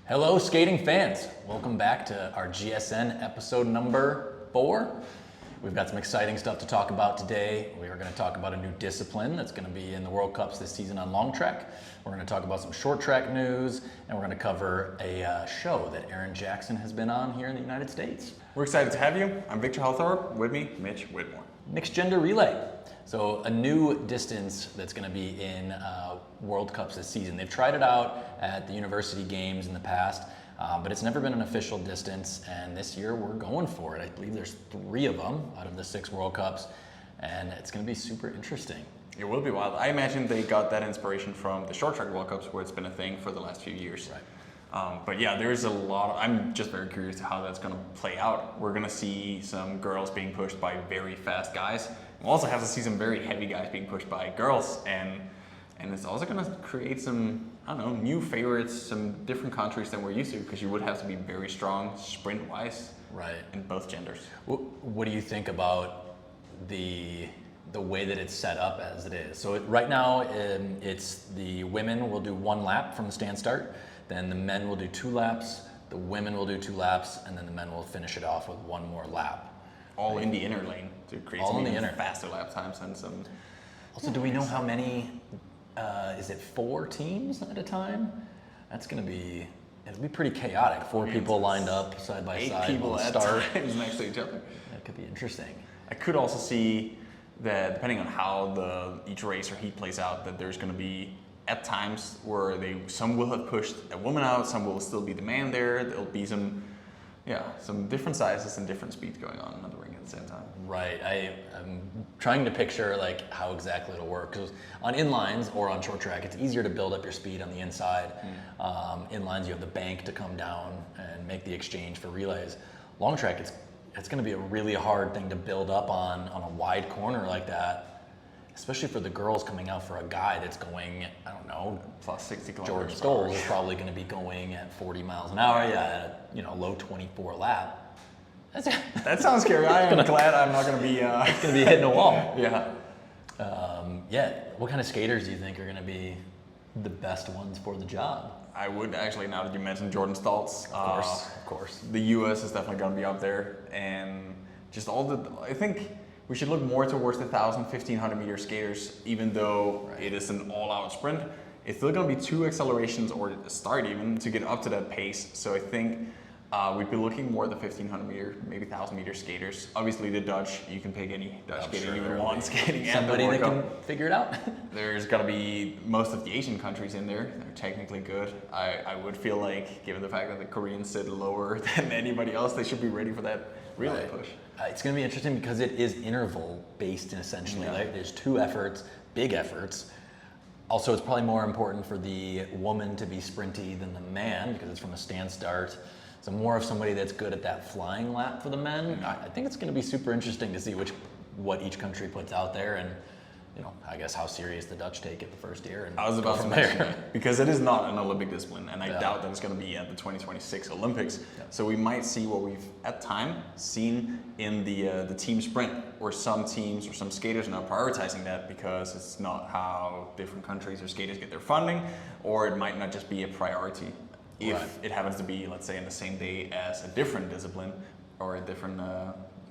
Hello, skating fans. Welcome back to our GSN episode number 4. We've got some exciting stuff to talk about today. We are going to talk about a new discipline that's going to be in the World Cups this season on long track. We're going to talk about some short track news, and we're going to cover a show that Erin Jackson has been on here in the United States. We're excited to have you. I'm Viktor Thorup. With me, Mitch, Whitmore. Mixed gender relay. So a new distance that's going to be in World Cups this season. They've tried it out at the university games in the past, but it's never been an official distance, and this year we're going for it. I believe there's 3 of them out of the 6 World Cups, and it's going to be super interesting. It will be wild. I imagine they got that inspiration from the short track World Cups, where it's been a thing for the last few years. Right. But yeah, there's a lot. I'm just very curious how that's going to play out. We're going to see some girls being pushed by very fast guys. We'll also have to see some very heavy guys being pushed by girls, and it's also going to create some, I don't know, new favorites, some different countries than we're used to, because you would have to be very strong sprint-wise, right, in both genders. What do you think about the way that it's set up as it is? So right now, it's the women will do 1 lap from the stand start, then the men will do 2 laps, the women will do 2 laps, and then the men will finish it off with 1 more lap. All in the inner lane to create some even faster lap times and some. Also, do we know how many? Is it 4 teams at a time? That's going to be. It'll be pretty chaotic. 4 people lined up side by side. 8 people at start next to each other. That could be interesting. I could also see that depending on how each race or heat plays out, that there's going to be at times where some will have pushed a woman out, some will still be the man there. There'll be some different sizes and different speeds going on in the ring at the same time. Right. I'm trying to picture like how exactly it'll work, because on inlines or on short track, it's easier to build up your speed on the inside. Inlines, you have the bank to come down and make the exchange for relays. Long track, it's going to be a really hard thing to build up on a wide corner like that. Especially for the girls coming out for a guy that's going, I don't know, plus 60 George kilometers. Stoles is probably going to be going at 40 miles an hour, at low 24 lap. That sounds scary. I am glad I'm not going to be. It's going to be hitting a wall. Yeah. What kind of skaters do you think are going to be the best ones for the job? I would actually, now that you mentioned Jordan Stoltz. Of course. The U.S. is definitely going to be up there, and just I think we should look more towards the 1,000, 1,500 meter skaters, even though it is an all-out sprint. It's still going to be 2 accelerations or a start even to get up to that pace. So I think we'd be looking more at the 1,500 meter, maybe 1,000 meter skaters. Obviously the Dutch, you can pick any Dutch skater you want skating at the somebody World that Cup. can figure it out. There's got to be most of the Asian countries in there. They're technically good. I would feel like, given the fact that the Koreans sit lower than anybody else, they should be ready for that relay push. It's going to be interesting because it is interval based essentially. Like, there's 2 efforts, big efforts. Also, it's probably more important for the woman to be sprinty than the man because it's from a stand start. So more of somebody that's good at that flying lap for the men. I think it's going to be super interesting to see what each country puts out there, and I guess how serious the Dutch take it the first year. And I was about to mention that, because it is not an Olympic discipline, and I doubt that it's going to be at the 2026 Olympics. So we might see what we've at time seen in the team sprint, or some teams or some skaters are now prioritizing that because it's not how different countries or skaters get their funding, or it might not just be a priority if it happens to be, let's say, in the same day as a different discipline or a different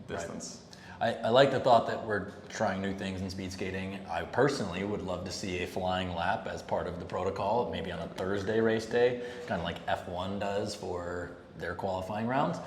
distance. I like the thought that we're trying new things in speed skating. I personally would love to see a flying lap as part of the protocol, maybe on a Thursday race day, kind of like F1 does for their qualifying rounds.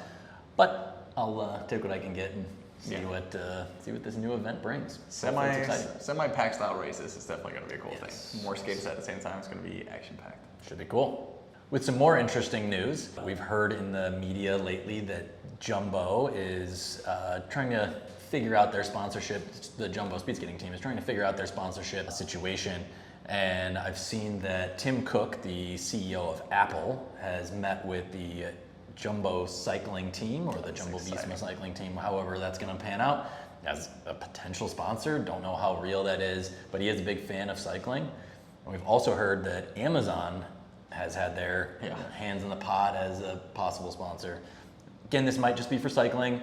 But I'll take what I can get and see what this new event brings. Semi-pack style races is definitely going to be a cool thing. More skaters at the same time, it's going to be action-packed. Should be cool. With some more interesting news, we've heard in the media lately that Jumbo is trying to figure out their sponsorship. The Jumbo speed skating team is trying to figure out their sponsorship situation. And I've seen that Tim Cook, the CEO of Apple, has met with the Jumbo cycling team, or the Jumbo Visma cycling team, however that's going to pan out, as a potential sponsor. Don't know how real that is, but he is a big fan of cycling. And we've also heard that Amazon has had their hands in the pot as a possible sponsor. Again, this might just be for cycling,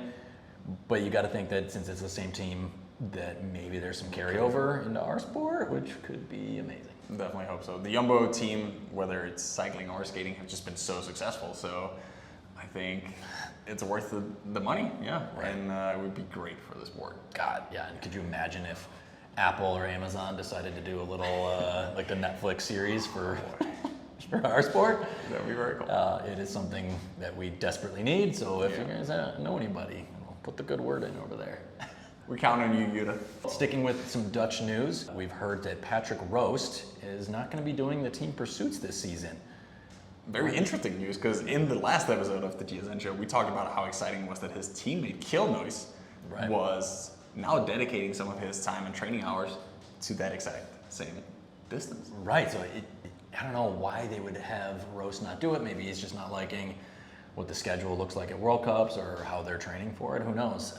but you got to think that since it's the same team, that maybe there's some carryover into our sport, which could be amazing. Definitely hope so. The Jumbo team, whether it's cycling or skating, have just been so successful. So I think it's worth the money, yeah. Right. And it would be great for the sport. God, yeah. And could you imagine if Apple or Amazon decided to do a little like the Netflix series for our sport? That would be very cool. It is something that we desperately need. So if you guys know anybody, put the good word in over there. We count on you, Yuta. Sticking with some Dutch news, we've heard that Patrick Roost is not going to be doing the team pursuits this season. Very interesting news, because in the last episode of the GSN Show, we talked about how exciting it was that his teammate Kill Noise was now dedicating some of his time and training hours to that exact same distance. Right, so I don't know why they would have Roost not do it. Maybe he's just not liking what the schedule looks like at World Cups or how they're training for it. Who knows?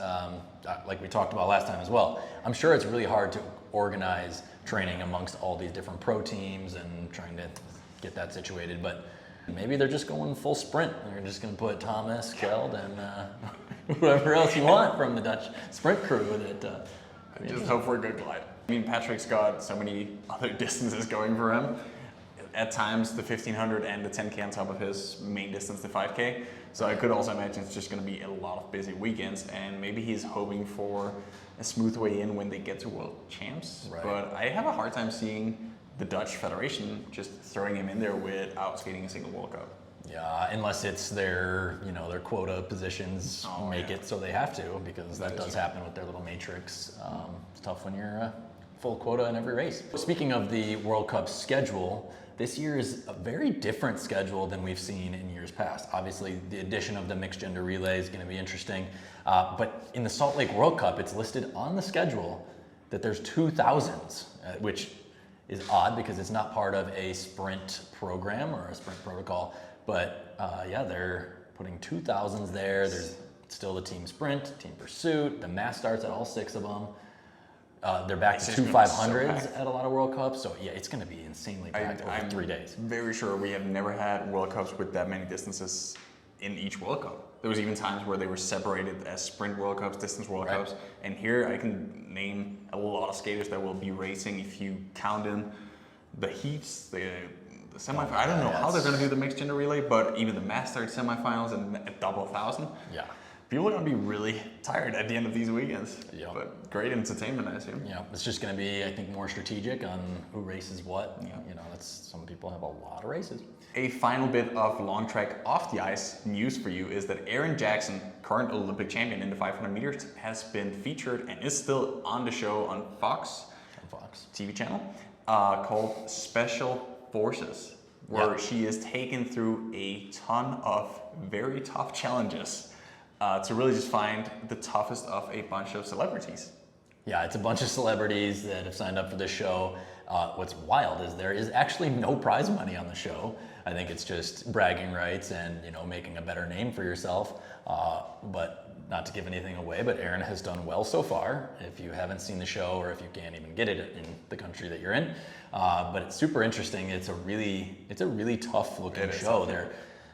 Like we talked about last time as well, I'm sure it's really hard to organize training amongst all these different pro teams and trying to get that situated. But maybe they're just going full sprint. They're just going to put Thomas, Kjeld, and whoever else you want from the Dutch sprint crew. I just hope for a good glide. I mean, Patrick's got so many other distances going for him. At times, the 1500 and the 10K on top of his main distance, the 5K. So I could also imagine it's just going to be a lot of busy weekends, and maybe he's hoping for a smooth way in when they get to World Champs. Right. But I have a hard time seeing the Dutch Federation just throwing him in there without skating a single World Cup. Yeah, unless it's their quota positions make it so they have to, because that does happen with their little matrix. It's tough when you're full quota in every race. Speaking of the World Cup schedule, this year is a very different schedule than we've seen in years past. Obviously, the addition of the mixed gender relay is going to be interesting. But in the Salt Lake World Cup, it's listed on the schedule that there's 2000s, which is odd because it's not part of a sprint program or a sprint protocol. But they're putting 2000s there. There's still the team sprint, team pursuit. The mass starts at all 6 of them. They're back to 2 500s at a lot of World Cups. So yeah, it's going to be insanely packed over 3 days. Very sure we have never had World Cups with that many distances in each World Cup. There was even times where they were separated as sprint World Cups, distance World Cups. And here I can name a lot of skaters that will be racing if you count in the heats, the semifinals. I don't know how they're going to do the mixed gender relay, but even the mass start semifinals and a double 1,000. Yeah. People are going to be really tired at the end of these weekends. Yeah. But great entertainment, I assume. Yeah, it's just going to be, I think, more strategic on who races what. Yeah. Some people have a lot of races. A final bit of long track off the ice news for you is that Erin Jackson, current Olympic champion in the 500 meters, has been featured and is still on the show on Fox TV channel called Special Forces, where she is taken through a ton of very tough challenges to really just find the toughest of a bunch of celebrities. Yeah, it's a bunch of celebrities that have signed up for this show. What's wild is there is actually no prize money on the show. I think it's just bragging rights and making a better name for yourself. But not to give anything away, but Erin has done well so far. If you haven't seen the show, or if you can't even get it in the country that you're in, but it's super interesting. It's a really tough looking show. They're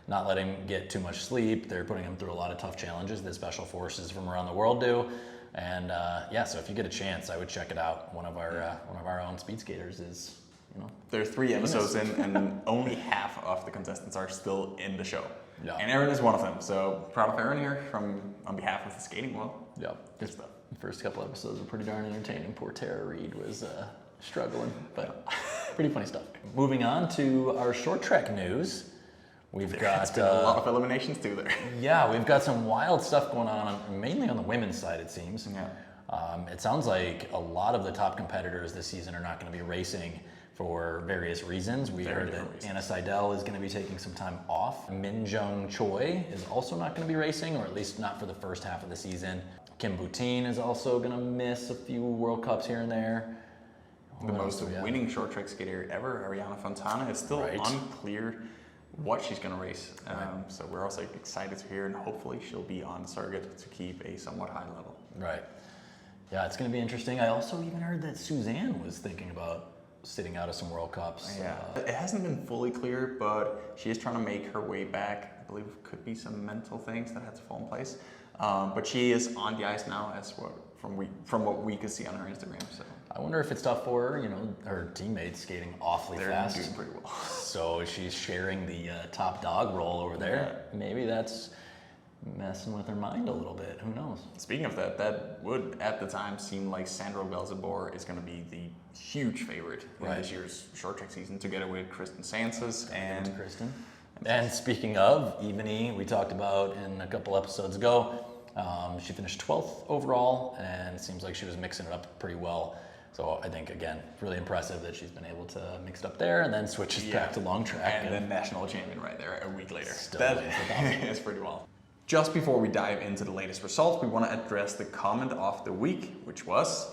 not letting him get too much sleep. They're putting him through a lot of tough challenges that special forces from around the world do. And so if you get a chance, I would check it out. One of our own speed skaters is, There are 3 episodes in, and only half of the contestants are still in the show. Yeah. And Erin is one of them. So proud of Erin here on behalf of the skating world. Yeah, good stuff. The first couple episodes were pretty darn entertaining. Poor Tara Reid was struggling, but pretty funny stuff. Moving on to our short track news. We've got a lot of eliminations too there. Yeah, we've got some wild stuff going on, mainly on the women's side, it seems. Yeah. It sounds like a lot of the top competitors this season are not going to be racing for various reasons. We heard that Anna Seidel is going to be taking some time off. Min Jung Choi is also not going to be racing, or at least not for the first half of the season. Kim Boutin is also going to miss a few World Cups here and there. The most winning short track skater ever, Ariana Fontana, is still unclear what she's going to race. So we're also excited to hear, and hopefully she'll be on surrogate to keep a somewhat high level. Right. Yeah, it's going to be interesting. I also even heard that Suzanne was thinking about sitting out of some World Cups. Yeah, it hasn't been fully clear, but she is trying to make her way back. I believe it could be some mental things that had to fall in place. But she is on the ice now, from what we could see on her Instagram. So I wonder if it's tough for her, you know, her teammates skating awfully fast. They're doing pretty well. So she's sharing the top dog role over there. Yeah. Maybe that's messing with her mind a little bit. Who knows? Speaking of that, that would at the time seem like Sandra Belzebor is going to be the huge favorite in this year's short track season, together with Kristen Santos and Kristen. And speaking of Ebony, we talked about in a couple episodes ago. She finished 12th overall, and it seems like she was mixing it up pretty well. So I think, again, really impressive that she's been able to mix it up there and then switches back to long track. And then national champion right there a week later. That is pretty well. Just before we dive into the latest results, we want to address the comment of the week, which was...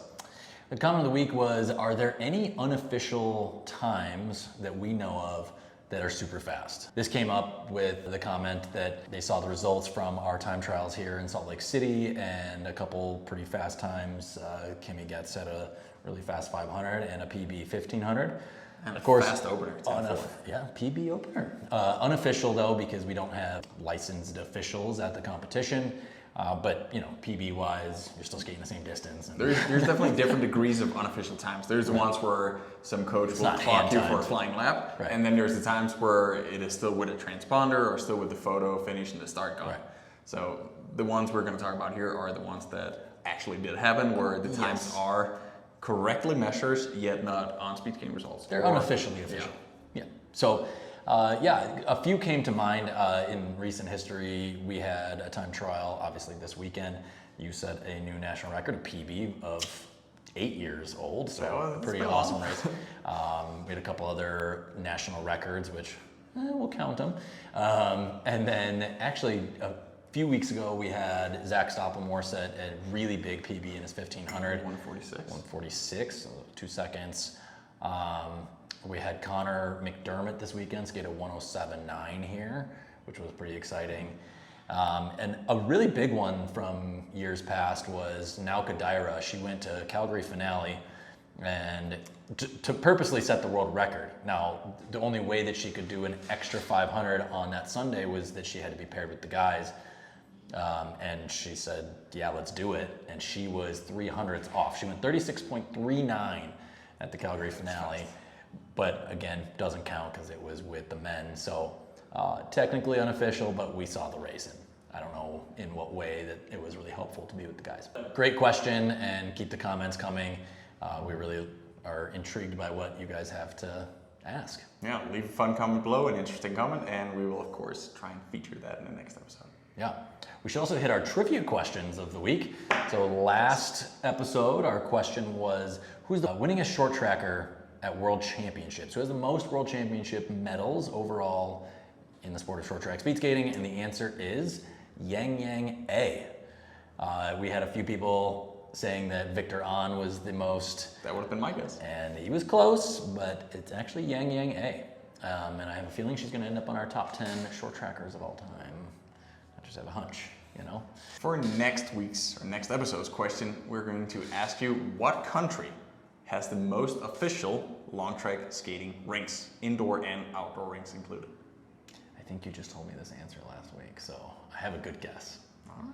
The comment of the week was, are there any unofficial times that we know of that are super fast? This came up with the comment that they saw the results from our time trials here in Salt Lake City and a couple pretty fast times. Kimmy Getz set a really fast 500 and a PB 1500. And of course, fast opener. PB opener. Unofficial though, because we don't have licensed officials at the competition. But you know, PB wise, you're still skating the same distance. And there's definitely different degrees of unofficial times. There's the ones where some coach will clock you for a flying lap, and then there's the times where it is still with a transponder or still with the photo finish and the start gun. So the ones we're going to talk about here are the ones that actually did happen, where the times are correctly measured, yet not on speed skating results. They're unofficially official. Yeah. So. A few came to mind in recent history. We had a time trial, obviously this weekend. You set a new national record, a PB of 8 years old, so pretty awesome race. We had a couple other national records, which we'll count them. And then actually a few weeks ago, we had Zach Stoppelmore set a really big PB in his 1500. 146, so 2 seconds. We had Connor McDermott this weekend skate a 107.9 here, which was pretty exciting. And a really big one from years past was Nauka Daira. She went to Calgary Finale and to purposely set the world record. Now, the only way that she could do an extra 500 on that Sunday was that she had to be paired with the guys. And she said, yeah, let's do it. And she was 300ths off. She went 36.39 at the Calgary Finale. But again, doesn't count because it was with the men. So technically unofficial, but we saw the race. And I don't know in what way that it was really helpful to be with the guys. Great question, and keep the comments coming. We really are intrigued by what you guys have to ask. Yeah, leave a fun comment below, an interesting comment, and we will of course try and feature that in the next episode. Yeah. We should also hit our trivia questions of the week. So last episode, our question was, who's the winningest short tracker at World Championships? Who has the most World Championship medals overall in the sport of short track speed skating? And the answer is Yang Yang A. We had a few people saying that Viktor Ahn was the most. That would have been my guess. And he was close, but it's actually Yang Yang A. And I have a feeling she's going to end up on our top 10 short trackers of all time. I just have a hunch, you know. For next week's or next episode's question, we're going to ask you what country has the most official long track skating rinks, indoor and outdoor rinks included. I think you just told me this answer last week, so I have a good guess.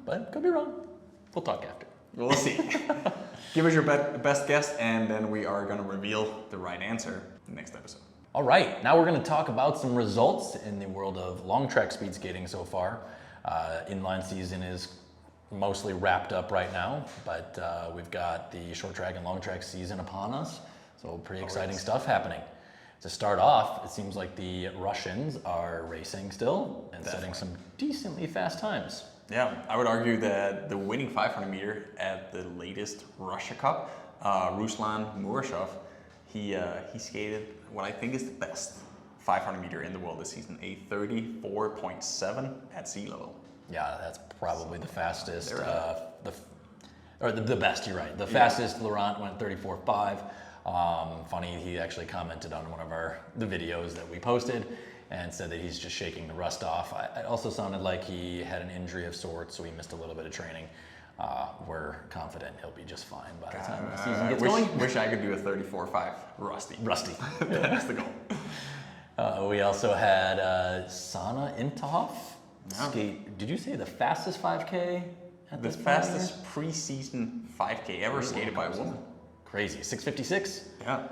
But could be wrong. We'll talk after. We'll see. Give us your best guess, and then we are going to reveal the right answer in the next episode. All right, now we're going to talk about some results in the world of long track speed skating so far. Inline season is mostly wrapped up right now, but we've got the short track and long track season upon us, so pretty exciting stuff happening. To start off, it seems like the Russians are racing still and setting some decently fast times. Yeah, I would argue that the winning 500 meter at the latest Russia Cup, Ruslan Murashov, he skated what I think is the best 500 meter in the world this season, a 34.7 at sea level. Yeah, that's probably the fastest, the best, you're right. The fastest, Laurent went 34.5. Funny, he actually commented on one of the videos that we posted and said that he's just shaking the rust off. It also sounded like he had an injury of sorts, so he missed a little bit of training. We're confident he'll be just fine by the time the season gets going. Wish I could do a 34.5 rusty. That's the goal. We also had Sana Imtahov skate. Did you say the fastest 5K? The fastest preseason 5K ever skated by a woman. crazy. 6:56. Yeah.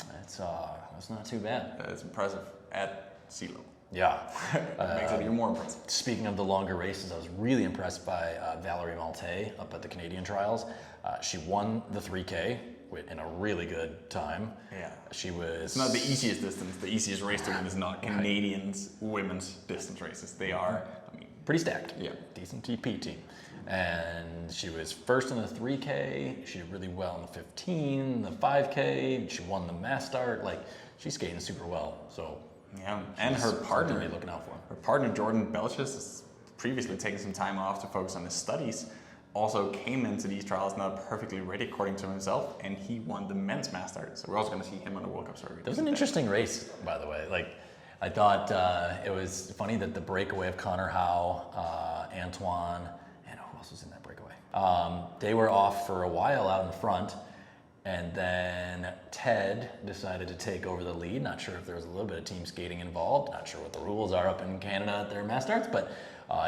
That's not too bad. It's impressive at sea level. Yeah. It makes it even more impressive. Speaking of the longer races, I was really impressed by Valerie Malte up at the Canadian trials. She won the 3K in a really good time. Yeah. She was... It's not the easiest distance. The easiest race to win is not Canadians' women's distance races. They are, pretty stacked. Yeah. Decent TP team. And she was first in the 3K. She did really well in the 15, the 5K. She won the mass start. Like, she's skating super well. So... Yeah, and her partner, be looking out for. Her partner Jordan Belches has previously taken some time off to focus on his studies. Also came into these trials not perfectly ready, according to himself, and he won the men's mass start. So we're also going to see him on the World Cup circuit. It was an interesting race, by the way. Like, I thought it was funny that the breakaway of Connor Howe, Antoine, and who else was in that breakaway? They were off for a while out in front. And then Ted decided to take over the lead. Not sure if there was a little bit of team skating involved. Not sure what the rules are up in Canada at their mass starts, but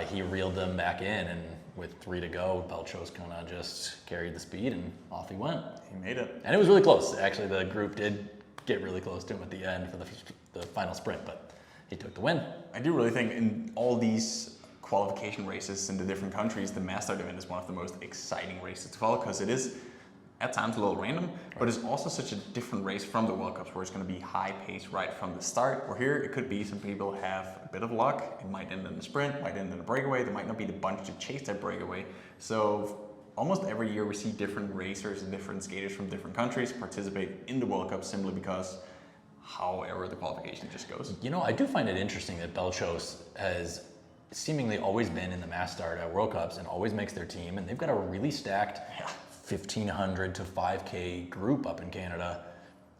he reeled them back in. And with 3 to go, Belchos kind of just carried the speed and off he went. He made it. And it was really close. Actually, the group did get really close to him at the end for the final sprint, but he took the win. I do really think in all these qualification races in the different countries, the mass start event is one of the most exciting races to follow because it is at times a little random, but it's also such a different race from the World Cups where it's going to be high pace right from the start. Where here it could be some people have a bit of luck. It might end in a sprint, might end in a breakaway. There might not be the bunch to chase that breakaway. So almost every year we see different racers and different skaters from different countries participate in the World Cup simply because however the qualification just goes. You know, I do find it interesting that Belchos has seemingly always been in the mass start at World Cups and always makes their team, and they've got a really stacked 1,500 to 5K group up in Canada,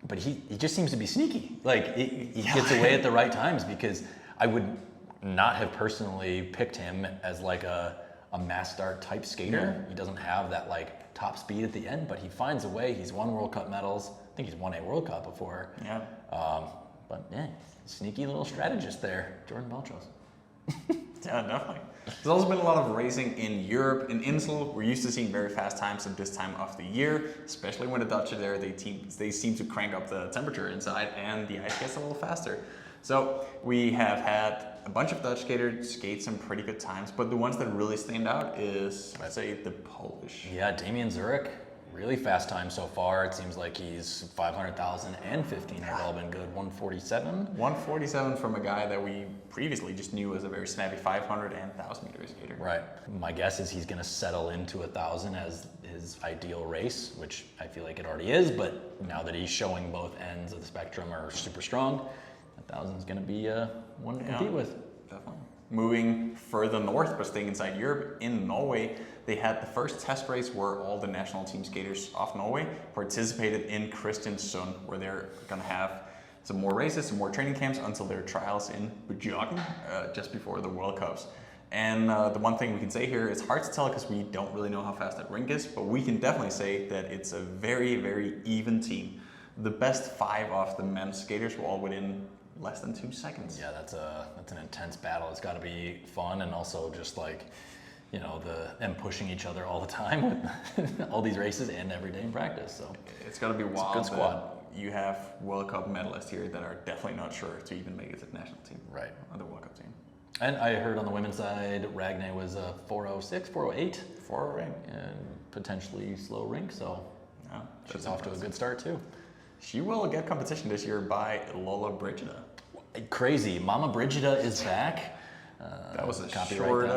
but he just seems to be sneaky. Like, he gets away at the right times because I would not have personally picked him as like a mass start type skater. He doesn't have that like top speed at the end, but he finds a way. He's won World Cup medals. I think he's won a World Cup before. Yeah. But yeah, sneaky little strategist there, Jordan Belchos. Yeah, definitely. There's also been a lot of racing in Europe. In Insel, we're used to seeing very fast times at this time of the year, especially when the Dutch are there. They seem to crank up the temperature inside and the ice gets a little faster. So we have had a bunch of Dutch skaters skate some pretty good times, but the ones that really stand out is, I'd say, the Polish. Yeah, Damian Zurich, really fast time so far. It seems like he's 500,000 and 15 have all been good. 147? 147 from a guy that we previously just knew as a very snappy 500 and 1,000 meter skater. Right. My guess is he's going to settle into 1,000 as his ideal race, which I feel like it already is, but now that he's showing both ends of the spectrum are super strong, 1,000 is going to be one to compete with. Definitely. Moving further north, but staying inside Europe, in Norway, they had the first test race where all the national team skaters of Norway participated in Kristiansund, where they're going to have some more races, some more training camps until their trials in Bjørn, just before the World Cups. And the one thing we can say here, it's hard to tell because we don't really know how fast that rink is, but we can definitely say that it's a very, very even team. The best 5 of the men's skaters were all within less than 2 seconds. Yeah, that's an intense battle. It's got to be fun and also just like, you know, them pushing each other all the time with all these races and every day in practice. So it's got to be wild. It's a good squad. You have World Cup medalists here that are definitely not sure to even make it to the national team. Right. On the World Cup team. And I heard on the women's side, Ragne was a 406, 408. 408. And potentially slow rink, so yeah, she's off to a good start too. She will get competition this year by Lollobrigida. Crazy. Mama Brigida is back. That was a copyright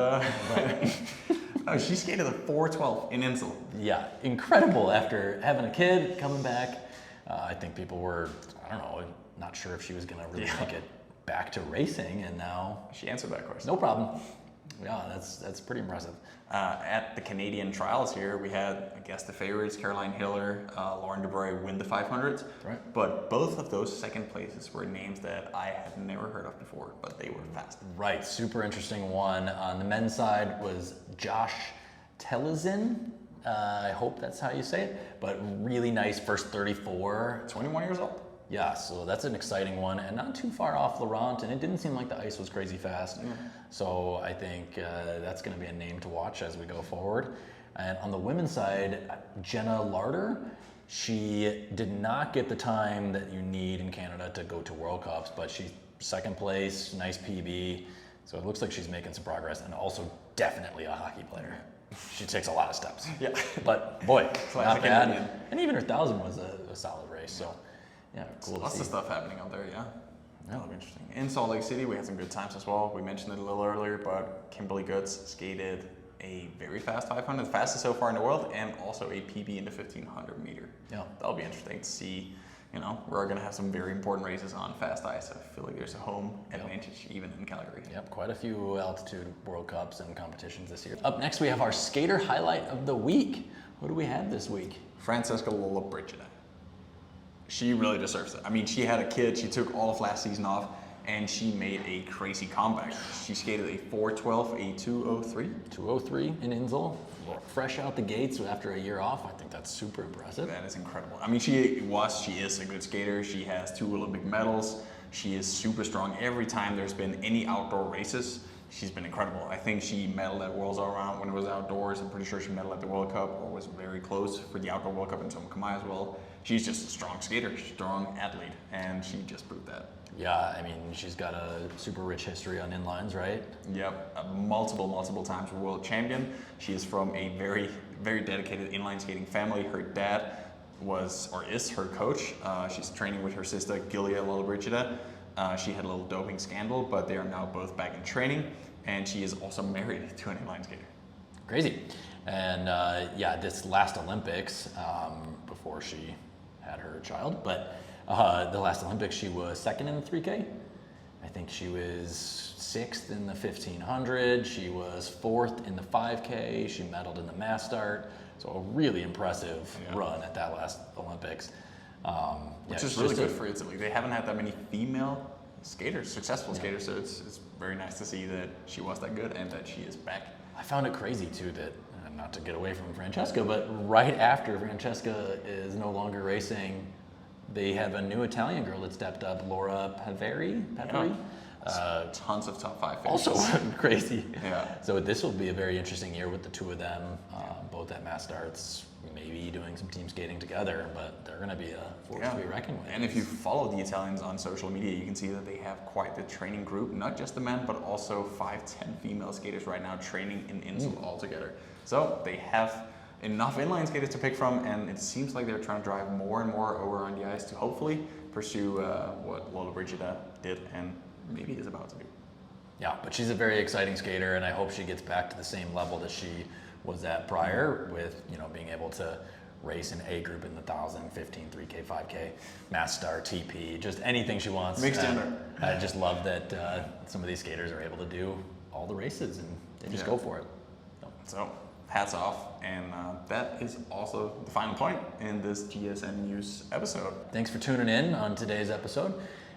short... she skated a 412 in Insel. Yeah, incredible after having a kid, coming back. I think people were, I don't know, not sure if she was going to really make it back to racing, and now... She answered that question. No problem. Yeah, that's pretty impressive. At the Canadian trials here, we had, I guess, the favorites, Caroline Hiller, Lauren DeBroy win the 500s. Right. But both of those second places were names that I had never heard of before, but they were fast. Right, super interesting one. On the men's side was Josh Telezin. I hope that's how you say it, but really nice first 34. 21 years old. Yeah, so that's an exciting one, and not too far off Laurent, and it didn't seem like the ice was crazy fast. So I think that's going to be a name to watch as we go forward. And on the women's side, Jenna Larder, She did not get the time that you need in Canada to go to World Cups, but she's second place, nice PB. So it looks like she's making some progress, and also definitely a hockey player. She takes a lot of steps. Yeah. But boy, not bad. Canadian. And even her 1,000 was a solid race. So yeah, cool to Lots see. of stuff happening out there, yeah. That'll be interesting. In Salt Lake City, we had some good times as well. We mentioned it a little earlier, but Kimberly Goods skated a very fast 500, the fastest so far in the world, and also a PB in the 1500 meter. Yeah. That'll be interesting to see. You know, we're going to have some very important races on fast ice. I feel like there's a home advantage even in Calgary. Yep, quite a few altitude World Cups and competitions this year. Up next, we have our skater highlight of the week. What do we have this week? Francesca Lollobrigida. She really deserves it. I mean, she had a kid. She took all of last season off, and she made a crazy comeback. She skated a 4:12, a 2:03. 2:03 in Insel, fresh out the gates after a year off. I think that's super impressive. That is incredible. I mean, she is a good skater. She has 2 Olympic medals. She is super strong. Every time there's been any outdoor races, she's been incredible. I think she medaled at Worlds All Around when it was outdoors. I'm pretty sure she medaled at the World Cup or was very close for the outdoor World Cup in Tomkamai as well. She's just a strong skater, strong athlete, and she just proved that. Yeah, I mean, she's got a super rich history on inlines, right? Yep, multiple times world champion. She is from a very, very dedicated inline skating family. Her dad was, or is, her coach. She's training with her sister, Giulia Lollobrigida. She had a little doping scandal, but they are now both back in training, and she is also married to an inline skater. Crazy. And yeah, this last Olympics, before she had her child, but the last Olympics she was second in the 3K. I think she was 6th in the 1500. She was 4th in the 5K. She medaled in the mass start. So a really impressive run at that last Olympics. Which is really good for Italy. They haven't had that many female skaters, successful skaters, so it's very nice to see that she was that good and that she is back. I found it crazy too that, not to get away from Francesca, but right after Francesca is no longer racing, they have a new Italian girl that stepped up, Laura Paveri. Tons of top 5 finishes. Also crazy. Yeah. So this will be a very interesting year with the two of them, both at mass starts, maybe doing some team skating together, but they're going to be a force to be reckoned with. And if you follow the Italians on social media, you can see that they have quite the training group, not just the men, but also 5-10 female skaters right now training in Insel all together. So they have enough inline skaters to pick from, and it seems like they're trying to drive more and more over on the ice to hopefully pursue what Lollobrigida did and maybe is about to do. Yeah, but she's a very exciting skater, and I hope she gets back to the same level that she was at prior with, being able to race in A group in the 1,000, 15, 3K, 5K, mass start, TP, just anything she wants. Mixed gender. I just love that some of these skaters are able to do all the races, and they just go for it. So hats off, and that is also the final point in this GSN News episode. Thanks for tuning in on today's episode.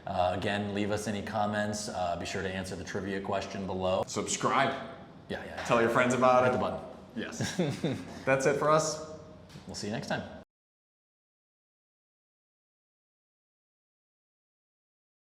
Again, leave us any comments. Be sure to answer the trivia question below. Subscribe. Yeah. Tell your friends about it. Hit the button. Yes. That's it for us. We'll see you next time.